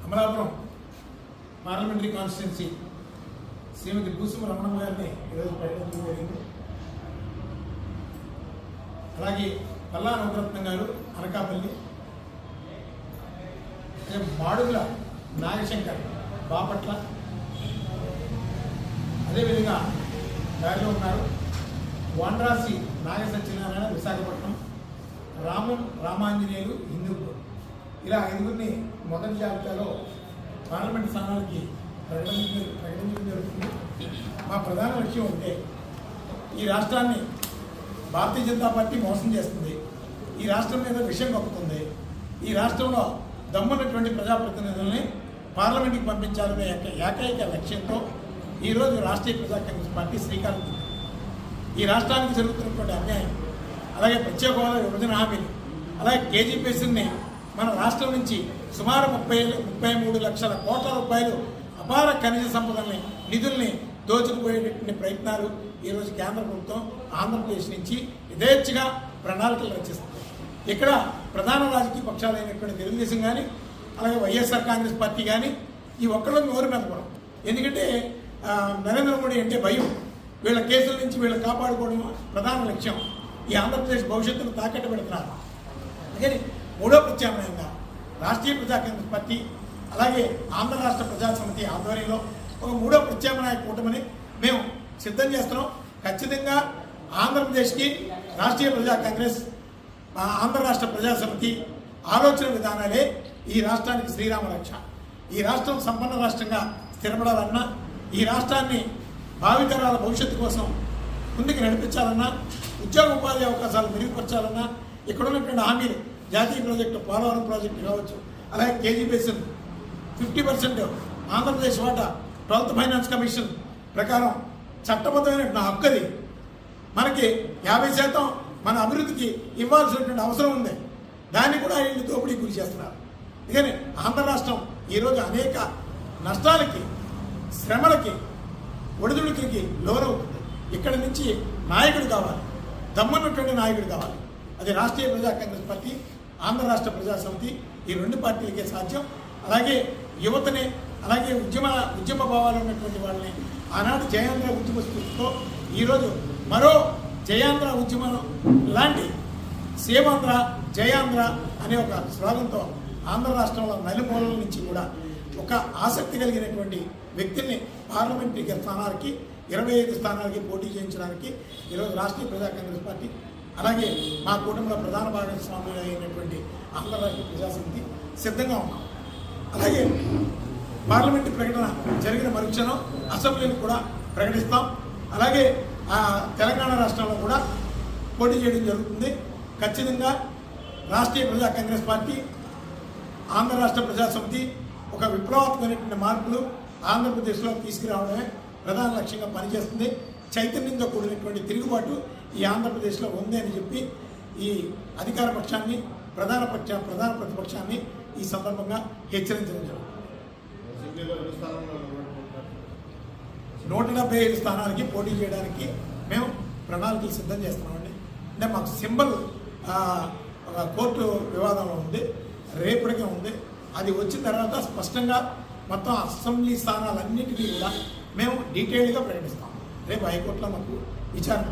Amalapuram parliamentary constituency శ్రీమతి భూసుమ రమణమ్మ గారిని ఈరోజు ప్రకటించడం జరిగింది. అలాగే పల్లా నవరత్నం గారు అనకాపల్లి, మాడుగుల నాగశంకర్ బాపట్ల, అదేవిధంగా దారిలో ఉన్నారు వాండ్రాసి నాగ సత్యనారాయణ విశాఖపట్నం, రామాంజనేయులు హిందూపూర్. ఇలా 5గురిని మొదటి జాబితాలో పార్లమెంట్ స్థానాలకి ప్రకటించడం జరుగుతుంది. మా ప్రధాన లక్ష్యం ఉంటే ఈ రాష్ట్రాన్ని భారతీయ జనతా పార్టీ మోసం చేస్తుంది, ఈ రాష్ట్రం మీద విషయం కప్పుతుంది, ఈ రాష్ట్రంలో దమ్మున్నటువంటి ప్రజాప్రతినిధుల్ని పార్లమెంట్కి పంపించాలనే ఏకైక లక్ష్యంతో ఈరోజు రాష్ట్రీయ ప్రజా కాంగ్రెస్ పార్టీ శ్రీకారం చుట్టింది. ఈ రాష్ట్రానికి జరుగుతున్నటువంటి అన్యాయం, అలాగే ప్రత్యేక హోదా విభజన హామీలు, అలాగే కేజీపీఎస్ని మన రాష్ట్రం నుంచి సుమారు 33 లక్షల కోట్ల రూపాయలు అపార ఖనిజ సంపదల్ని నిధుల్ని దోచుకుపోయేటటువంటి ప్రయత్నాలు ఈరోజు కేంద్ర ప్రభుత్వం ఆంధ్రప్రదేశ్ నుంచి యథేచ్ఛగా ప్రణాళికలు రచిస్తుంది. ఇక్కడ ప్రధాన రాజకీయ పక్షాలైనటువంటి తెలుగుదేశం కానీ, అలాగే వైఎస్ఆర్ కాంగ్రెస్ పార్టీ కానీ ఈ ఒక్కళ్ళు నోరు మెదపడం. ఎందుకంటే నరేంద్ర మోడీ అంటే భయం, వీళ్ళ కేసుల నుంచి వీళ్ళు కాపాడుకోవడం ప్రధాన లక్ష్యం. ఈ ఆంధ్రప్రదేశ్ భవిష్యత్తును తాకట్టు పెడుతున్నారు. అందుకని మూడో ప్రత్యామ్నాయంగా రాష్ట్రీయ ప్రజా కాంగ్రెస్ పార్టీ, అలాగే ఆంధ్ర రాష్ట్ర ప్రజా సమితి ఆధ్వర్యంలో ఒక మూడో ప్రత్యామ్నాయ కూటమిని మేము సిద్ధం చేస్తున్నాం. ఖచ్చితంగా ఆంధ్రప్రదేశ్కి రాష్ట్రీయ ప్రజా కాంగ్రెస్, ఆంధ్ర రాష్ట్ర ప్రజా సమితి ఆలోచన విధానాలే ఈ రాష్ట్రానికి శ్రీరామ రక్ష. ఈ రాష్ట్రం సంపన్న రాష్ట్రంగా స్థిరపడాలన్నా, ఈ రాష్ట్రాన్ని భావితరాల భవిష్యత్తు కోసం ముందుకు నడిపించాలన్నా, ఉద్యోగ ఉపాధి అవకాశాలు మెరుగుపరచాలన్నా, ఇక్కడ ఉన్నటువంటి హామీలు జాతీయ ప్రాజెక్టు పోలవరం ప్రాజెక్టు కావచ్చు, అలాగే కేజీపీఎస్ 50% ఆంధ్రప్రదేశ్ వాటా 12th ఫైనాన్స్ కమిషన్ ప్రకారం చట్టబద్ధమైన హక్కుది. మనకి 50% మన అభివృద్ధికి ఇవ్వాల్సినటువంటి అవసరం ఉంది. దాన్ని కూడా వీళ్ళు దోపిడీ గురి చేస్తున్నారు. అందుకని ఆంధ్ర రాష్ట్రం ఈరోజు అనేక నష్టాలకి, శ్రమలకి, ఒడిదుడుకులకి లోనవుతుంది. ఇక్కడి నుంచి నాయకుడు కావాలి, దమ్మున్నటువంటి నాయకుడు కావాలి. అది రాష్ట్రీయ ప్రజా కాంగ్రెస్ పార్టీ, ఆంధ్ర రాష్ట్ర ప్రజా సమితి, ఈ 2 పార్టీలకే సాధ్యం. అలాగే యువతని, అలాగే ఉద్యమ భావాలు ఉన్నటువంటి వాళ్ళని ఆనాడు జయాంధ్ర ఉద్యమ స్ఫూర్తితో ఈరోజు మరో జయాంధ్ర ఉద్యమం లాంటి సేవాంధ్ర జయాంధ్ర అనే ఒక స్లోగన్తో ఆంధ్ర రాష్ట్రంలో నలుమూలల నుంచి కూడా ఒక ఆసక్తి కలిగినటువంటి వ్యక్తుల్ని పార్లమెంటరీ స్థానాలకి 25 స్థానాలకి పోటీ చేయించడానికి ఈరోజు రాష్ట్రీయ ప్రజా కాంగ్రెస్ పార్టీ, అలాగే మా కూటమిలో ప్రధాన భాగస్వాములు అయినటువంటి ఆంధ్ర రాష్ట్ర ప్రజా సమితి సిద్ధంగా ఉన్నాం. అలాగే పార్లమెంటు ప్రకటన జరిగిన మరుక్షణం అసెంబ్లీని కూడా ప్రకటిస్తాం. అలాగే తెలంగాణ రాష్ట్రంలో కూడా పోటీ చేయడం జరుగుతుంది. ఖచ్చితంగా రాష్ట్రీయ ప్రజా కాంగ్రెస్ పార్టీ, ఆంధ్ర రాష్ట్ర ప్రజా సమితి ఒక విప్లవాత్మకమైనటువంటి మార్పులు ఆంధ్రప్రదేశ్లో తీసుకురావడమే ప్రధాన లక్ష్యంగా పనిచేస్తుంది. చైతన్యంతో కూడినటువంటి తిరుగుబాటు ఈ ఆంధ్రప్రదేశ్లో ఉంది అని చెప్పి ఈ అధికార పక్షాన్ని, ప్రధాన ప్రతిపక్షాన్ని ఈ సందర్భంగా హెచ్చరించడం జరుగుతుంది. 175 స్థానాలకి పోటీ చేయడానికి మేము ప్రణాళికలు సిద్ధం చేస్తున్నామండి. అంటే మాకు సింబల్ కోర్టు వివాదంలో ఉంది, రేపటికే ఉంది. అది వచ్చిన తర్వాత స్పష్టంగా మొత్తం అసెంబ్లీ స్థానాలన్నింటినీ కూడా మేము డీటెయిల్గా ప్రకటిస్తాం. రేపు హైకోర్టులో మాకు విచారణ